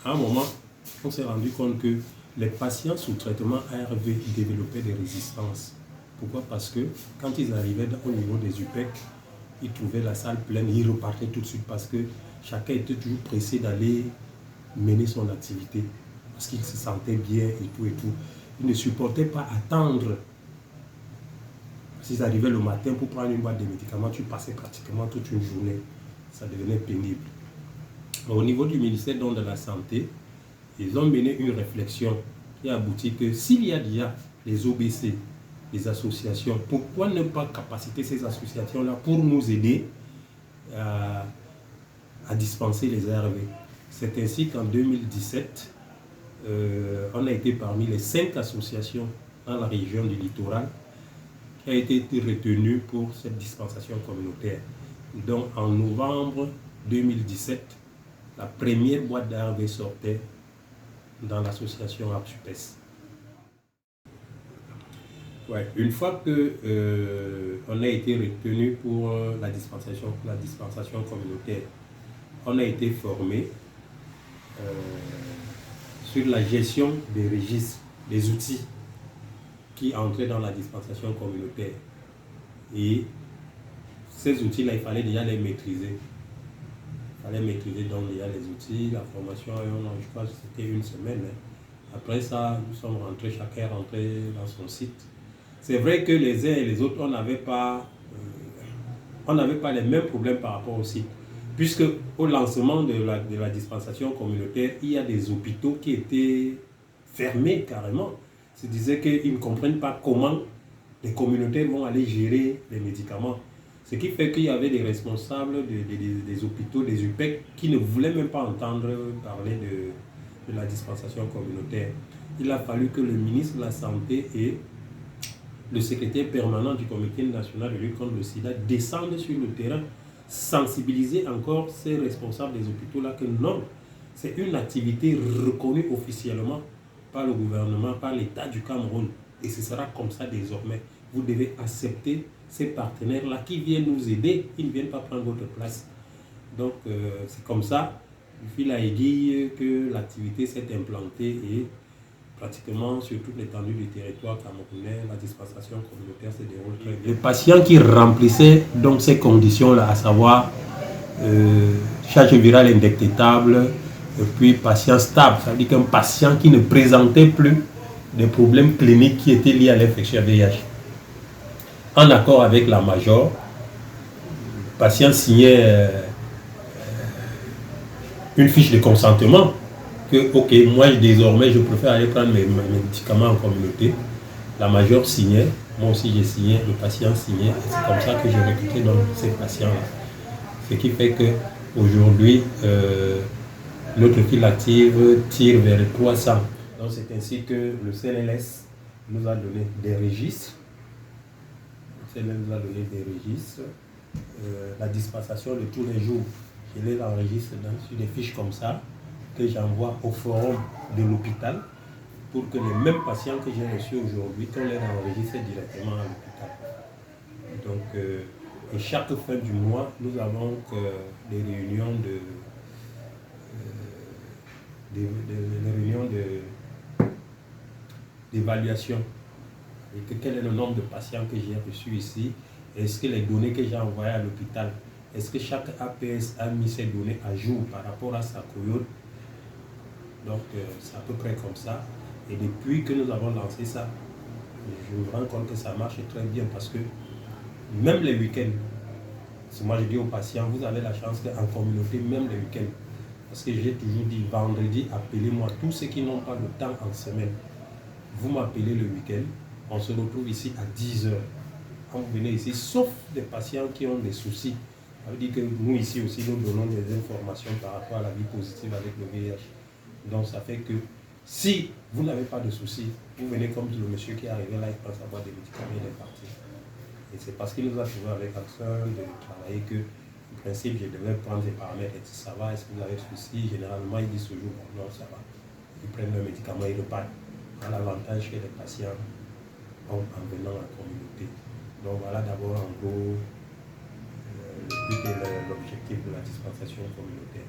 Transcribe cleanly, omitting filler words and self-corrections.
à un moment, on s'est rendu compte que les patients sous traitement ARV développaient des résistances. Pourquoi? Parce que quand ils arrivaient au niveau des UPEC, ils trouvaient la salle pleine, ils repartaient tout de suite parce que chacun était toujours pressé d'aller mener son activité. Parce qu'il se sentait bien et tout et tout. Ils ne supportaient pas attendre. S'ils arrivaient le matin pour prendre une boîte de médicaments, tu passais pratiquement toute une journée. Ça devenait pénible. Au niveau du ministère de la Santé, ils ont mené une réflexion qui a abouti que s'il y a déjà les OBC, les associations, pourquoi ne pas capaciter ces associations-là pour nous aider à dispenser les ARV? C'est ainsi qu'en 2017, on a été parmi les 5 associations dans la région du littoral qui a été retenue pour cette dispensation communautaire. Donc en novembre 2017, la première boîte d'ARV sortait dans l'association APSUPES. Ouais, une fois que on a été retenu pour la dispensation communautaire, on a été formé sur la gestion des registres, des outils qui entraient dans la dispensation communautaire. Et ces outils-là, il fallait déjà les maîtriser. Il fallait maîtriser donc déjà les outils, la formation, je crois que c'était une semaine. Après ça, nous sommes rentrés, chacun est rentré dans son site. C'est vrai que les uns et les autres, on n'avait pas les mêmes problèmes par rapport au site. Puisque au lancement de la dispensation communautaire, il y a des hôpitaux qui étaient fermés carrément. Se disaient qu'ils ne comprennent pas comment les communautaires vont aller gérer les médicaments. Ce qui fait qu'il y avait des responsables des hôpitaux, des UPEC, qui ne voulaient même pas entendre parler de la dispensation communautaire. Il a fallu que le ministre de la Santé et le secrétaire permanent du Comité national de lutte contre le sida descendent sur le terrain, sensibiliser encore ces responsables des hôpitaux-là que non, c'est une activité reconnue officiellement par le gouvernement, par l'État du Cameroun. Et ce sera comme ça désormais. Vous devez accepter ces partenaires-là qui viennent nous aider, ils ne viennent pas prendre votre place. Donc c'est comme ça, du fil à aiguille, que l'activité s'est implantée et pratiquement sur toute l'étendue du territoire camerounais, la dispensation communautaire se déroule très bien. Les patients qui remplissaient donc ces conditions-là, à savoir charge virale indétectable, et puis patient stable, ça veut dire qu'un patient qui ne présentait plus des problèmes cliniques qui étaient liés à l'infection VIH. En accord avec la major, le patient signait une fiche de consentement que, ok, moi désormais je préfère aller prendre mes médicaments en communauté. La major signait, moi aussi j'ai signé, le patient signait, et c'est comme ça que j'ai recruté donc ces patients-là. Ce qui fait qu'aujourd'hui, notre file active tire vers les 300. Donc c'est ainsi que le CNLS nous a donné des registres. Le CNLS nous a donné des registres. La dispensation de tous les jours, je les enregistre sur des fiches comme ça, que j'envoie au forum de l'hôpital pour que les mêmes patients que j'ai reçus aujourd'hui, qu'on les enregistre directement à l'hôpital. Donc, et chaque fin du mois, nous avons des réunions d'évaluation. Et que quel est le nombre de patients que j'ai reçus ici? Est-ce que les données que j'ai envoyées à l'hôpital, est-ce que chaque APS a mis ces données à jour par rapport à sa coyote? Donc c'est à peu près comme ça. Et depuis que nous avons lancé ça, je me rends compte que ça marche très bien parce que même les week-ends, moi je dis aux patients, vous avez la chance qu'en communauté, même les week-ends, parce que j'ai toujours dit vendredi, appelez-moi tous ceux qui n'ont pas le temps en semaine. Vous m'appelez le week-end, on se retrouve ici à 10h. Quand vous venez ici, sauf des patients qui ont des soucis. Ça veut dire que nous ici aussi, nous donnons des informations par rapport à la vie positive avec le VIH. Donc ça fait que si vous n'avez pas de soucis, vous venez comme le monsieur qui est arrivé là, il prend sa boîte de médicaments, il est parti. Et c'est parce qu'il nous a trouvé avec Axel de travailler que, en principe, je devais prendre des paramètres et dit ça va, est-ce que vous avez des soucis? Généralement, ils disent toujours bon, non, ça va. Ils prennent leurs médicaments, ils repartent. L'avantage que les patients ont en venant à la communauté. Donc voilà d'abord en gros le but et l'objectif de la dispensation communautaire.